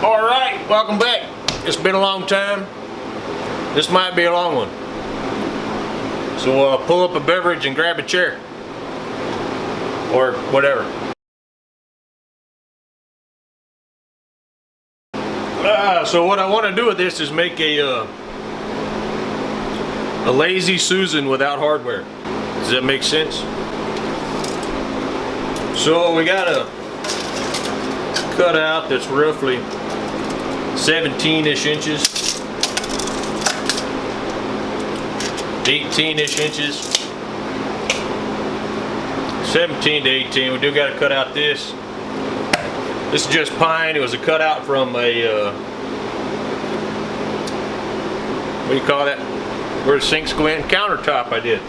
All right, welcome back. It's been a long time. This might be a long one. So pull up a beverage and grab a chair. Or whatever. So what I want to do with this is make a lazy Susan without hardware. Does that make sense? So we got a cutout that's roughly 17-ish inches, 18-ish inches, 17 to 18. We do got to cut out this. This is just pine. It was a cutout from a what do you call that? Where the sinks go in? Countertop I did.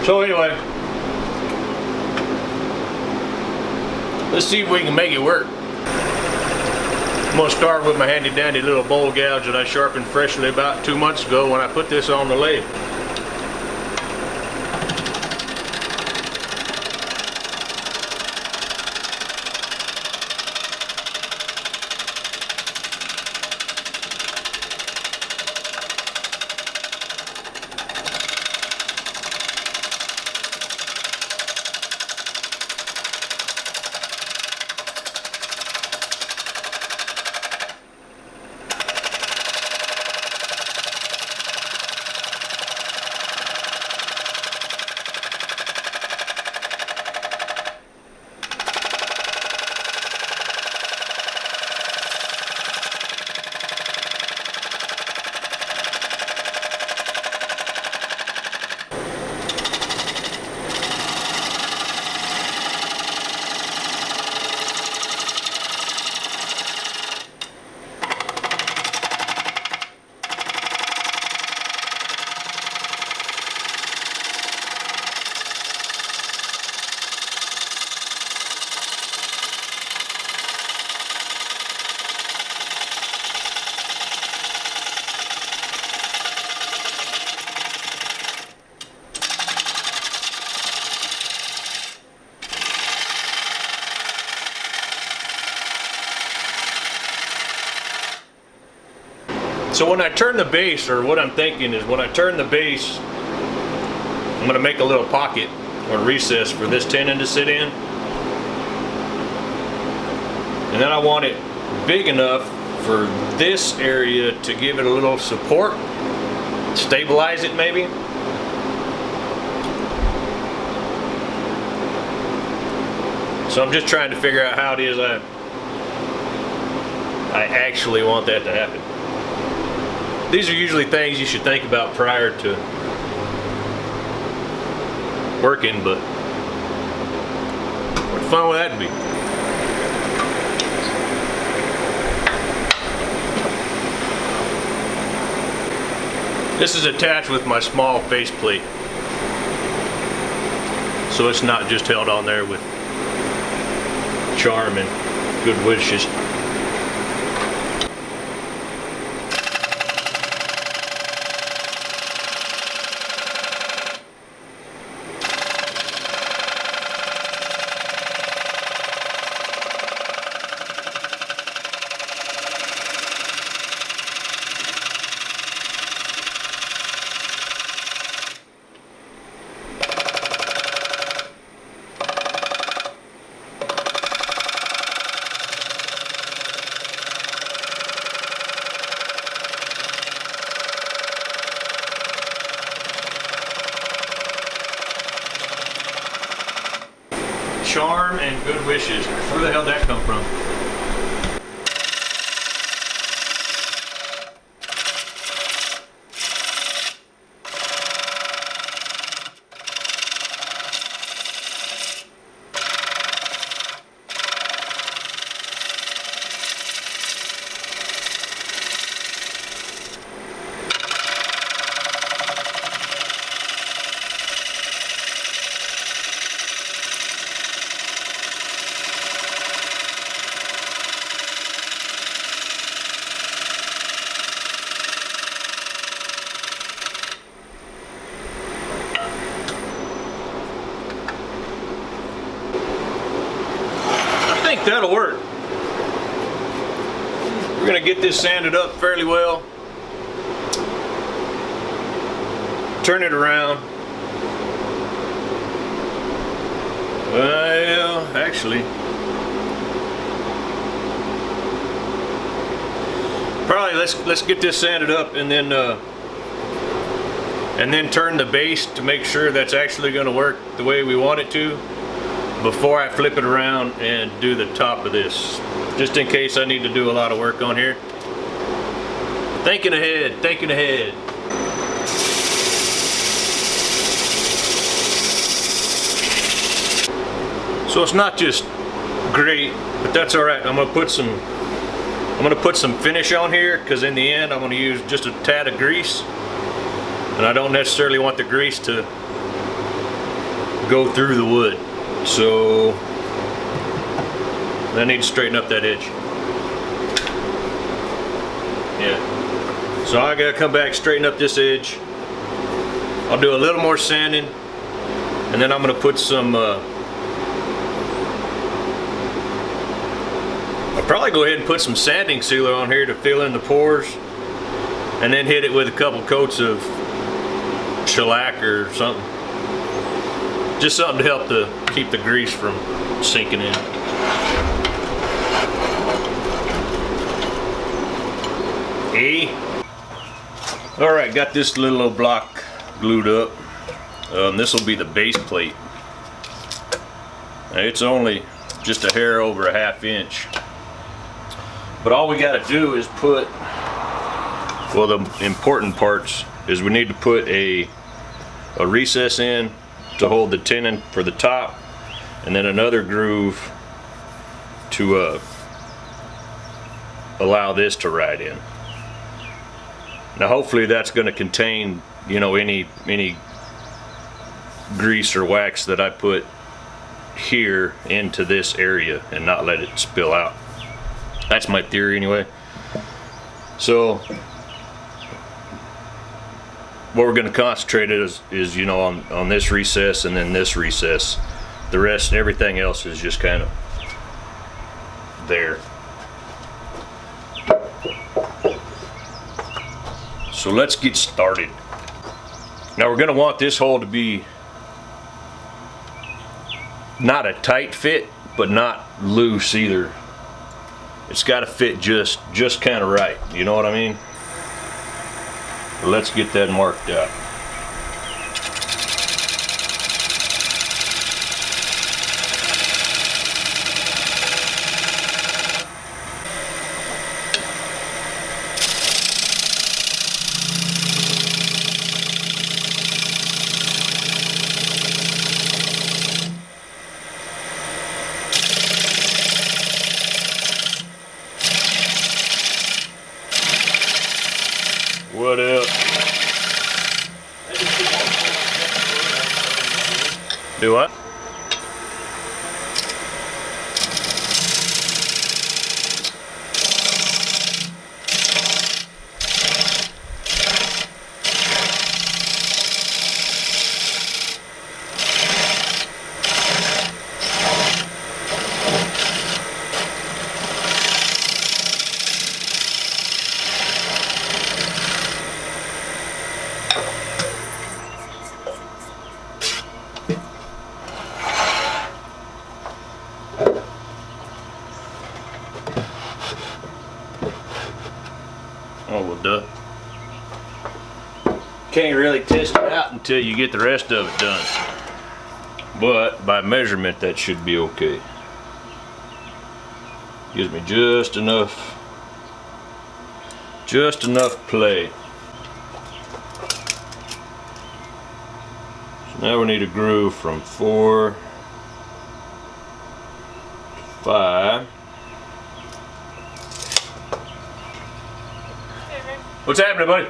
So anyway, let's see if we can make it work. I'm going to start with my handy dandy little bowl gouge that I sharpened freshly about 2 months ago when I put this on the lathe. So when I turn the base, or what I'm thinking is when I turn the base, I'm going to make a little pocket or recess for this tenon to sit in. And then I want it big enough for this area to give it a little support, stabilize it maybe. So I'm just trying to figure out how it is I actually want that to happen. These are usually things you should think about prior to working, but what fun would that be? This is attached with my small face plate, so it's not just held on there with charm and good wishes. Charm and good wishes. Where the hell did that come from? think that'll work. We're gonna get this sanded up fairly well. Turn it around. Well, actually, probably let's get this sanded up and then turn the base to make sure that's actually going to work the way we want it to before I flip it around and do the top of this, just in case I need to do a lot of work on here. Thinking ahead, thinking ahead. So it's not just great, but that's all right. I'm gonna put some finish on here, because in the end I'm gonna use just a tad of grease, and I don't necessarily want the grease to go through the wood. So I need to straighten up that edge. Yeah. So I gotta come back, straighten up this edge. I'll do a little more sanding, and then I'm gonna put some I'll probably go ahead and put some sanding sealer on here to fill in the pores, and then hit it with a couple coats of shellac or something. Just something to help to keep the grease from sinking in. Alright, got this little old block glued up. This will be the base plate. Now, it's only just a hair over a ½ inch. But all we got to do is put, well, the important parts is we need to put a recess in to hold the tenon for the top, and then another groove to allow this to ride in. Now hopefully that's going to contain, you know, any grease or wax that I put here into this area and not let it spill out. That's my theory anyway. So what we're going to concentrate is you know, on this recess and then this recess. The rest, everything else is just kind of there. So let's get started. Now we're going to want this hole to be not a tight fit, but not loose either. It's got to fit just kind of right. You know what I mean? Let's get that marked out. What up? Do what? Oh, well, duh. Can't really test it out until you get the rest of it done. But by measurement, that should be okay. Gives me just enough play. So now we need a groove from 4 to 5. What's happening, buddy?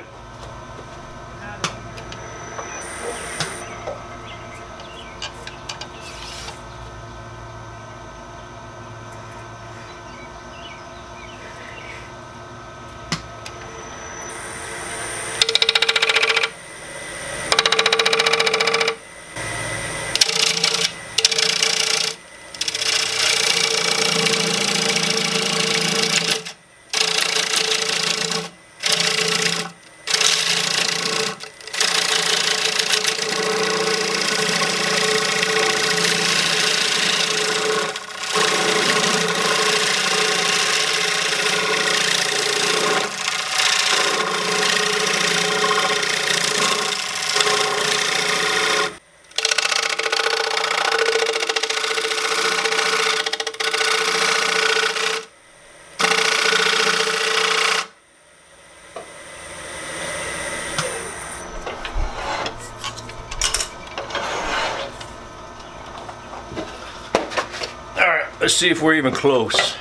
Let's see if we're even close.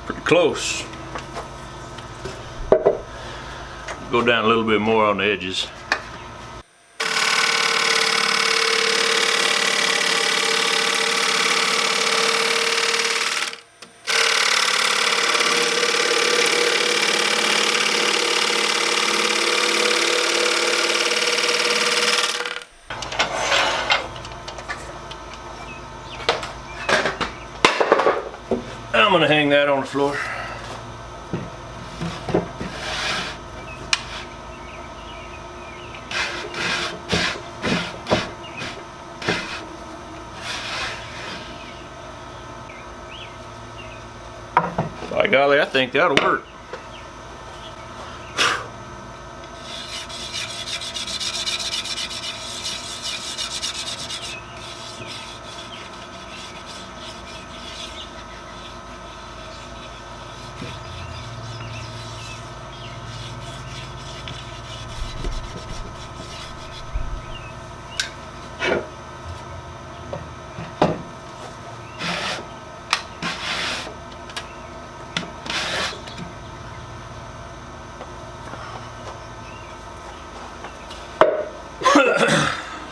Pretty close. Go down a little bit more on the edges. I'm gonna hang that on the floor. By golly, I think that'll work.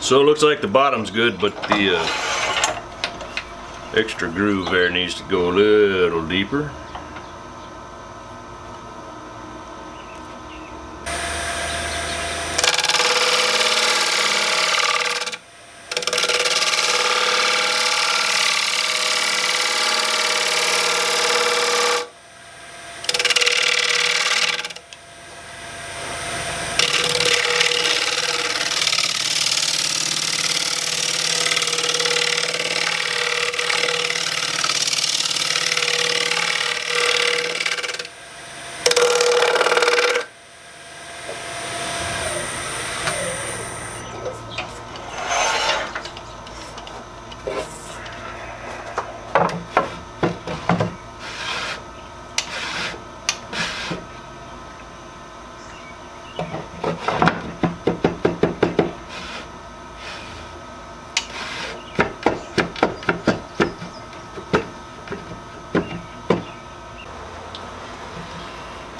So it looks like the bottom's good, but the extra groove there needs to go a little deeper.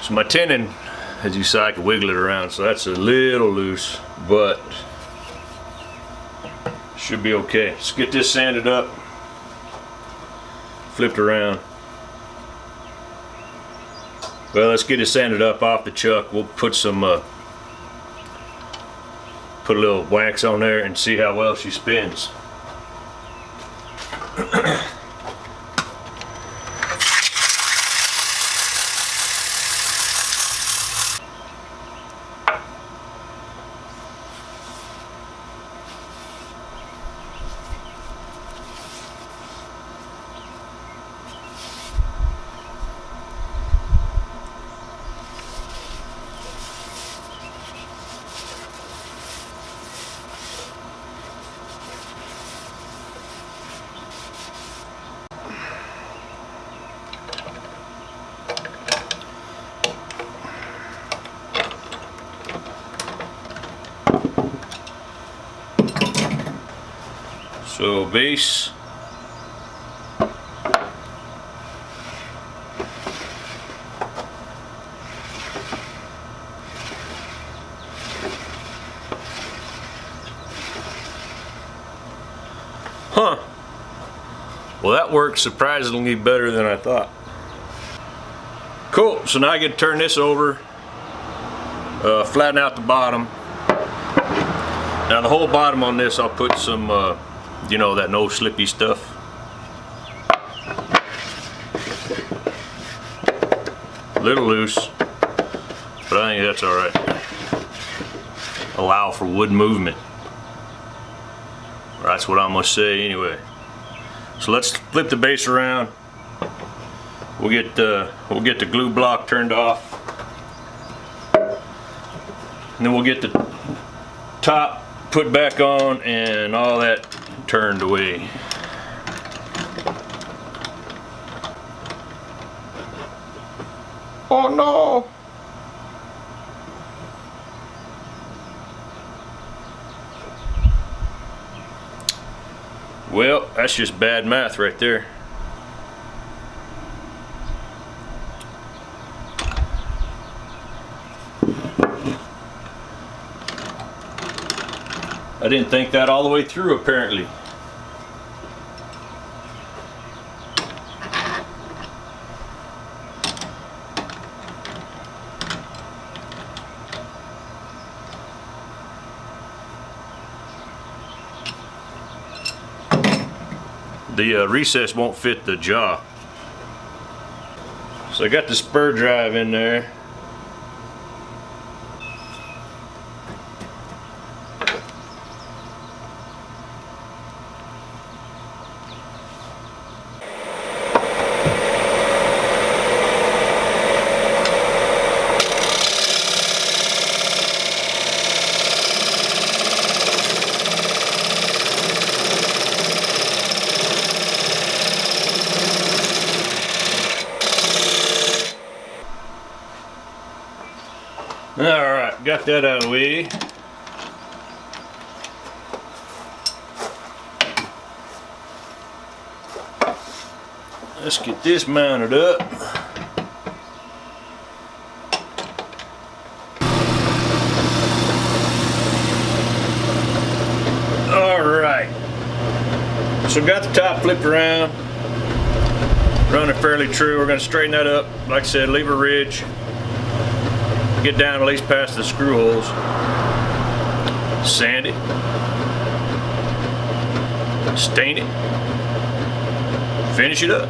So my tenon, as you saw, I can wiggle it around, so that's a little loose, but should be okay. Let's get this sanded up, flipped around. Well, let's get it sanded up off the chuck. We'll put some, put a little wax on there and see how well she spins. So base, huh, well that works surprisingly better than I thought. Cool, so now I get to turn this over, flatten out the bottom. Now the whole bottom on this I'll put some you know, that no slippy stuff. A little loose, but I think that's alright. Allow for wood movement. That's what I'm gonna say anyway. So let's flip the base around. We'll get the glue block turned off. And then we'll get the top put back on and all that turned away. Well, that's just bad math right there. I didn't think that all the way through, apparently. The recess won't fit the jaw. So I got the spur drive in there. Alright, got that out of the way. Let's get this mounted up. Alright, so got the top flipped around, running fairly true. We're going to straighten that up. Like I said, leave a ridge. Get down at least past the screw holes. Sand it. Stain it. Finish it up.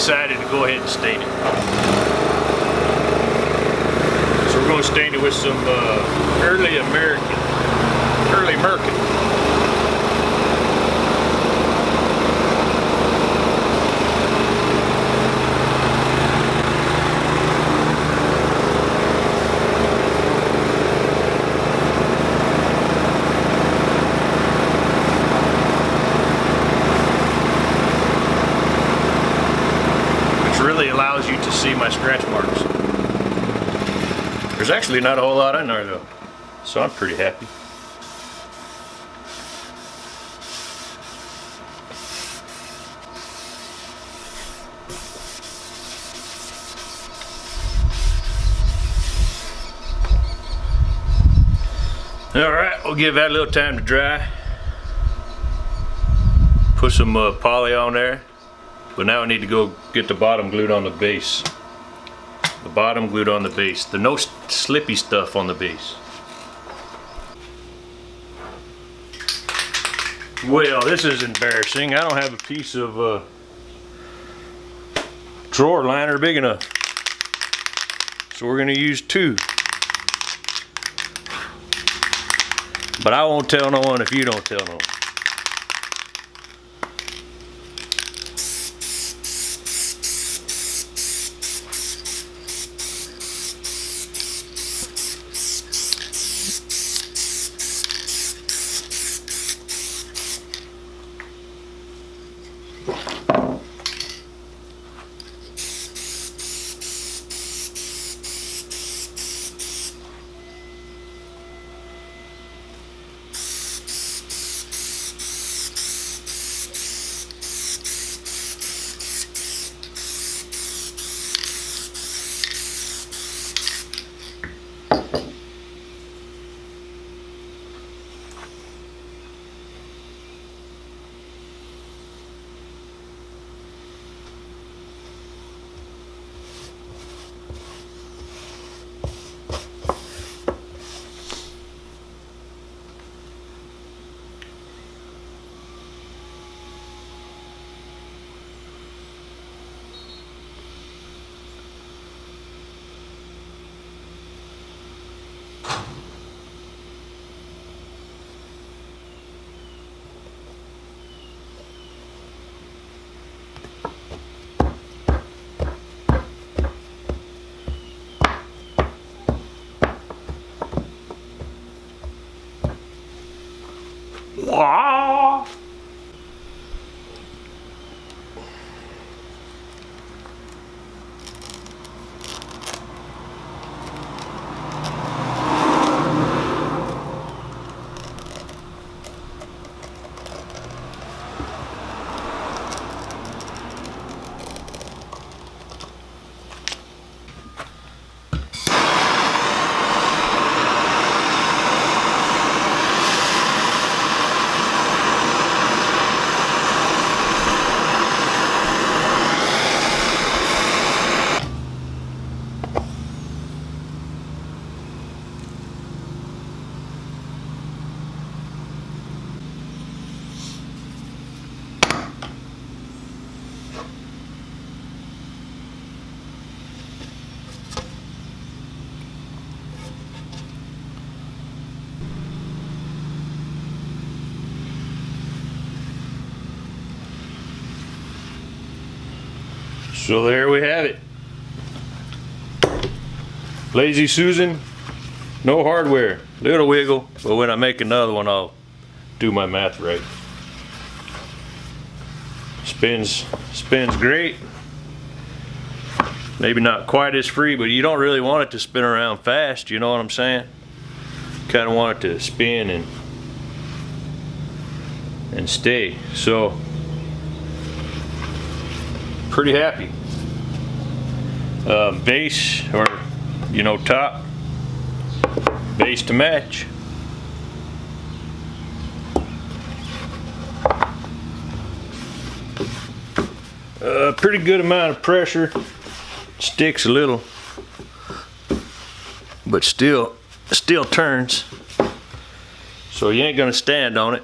decided to go ahead and stain it. So we're going to stain it with some early American. Really allows you to see my scratch marks. There's actually not a whole lot in there though, so I'm pretty happy. Alright, we'll give that a little time to dry. Put some poly on there. But now I need to go get the bottom glued on the base. The bottom glued on the base. There's no slippy stuff on the base. Well, this is embarrassing. I don't have a piece of drawer liner big enough. So we're going to use 2. But I won't tell no one if you don't tell no one. Wow. So there we have it. Lazy Susan, no hardware, little wiggle, but when I make another one I'll do my math right. Spins great. Maybe not quite as free, but you don't really want it to spin around fast, you know what I'm saying? Kind of want it to spin and stay. So pretty happy. Base, or you know, top, base to match. Pretty good amount of pressure. Sticks a little, but still turns. So you ain't gonna stand on it.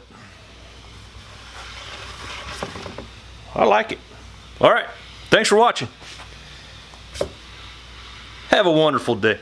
I like it. All right, Thanks for watching. Have a wonderful day.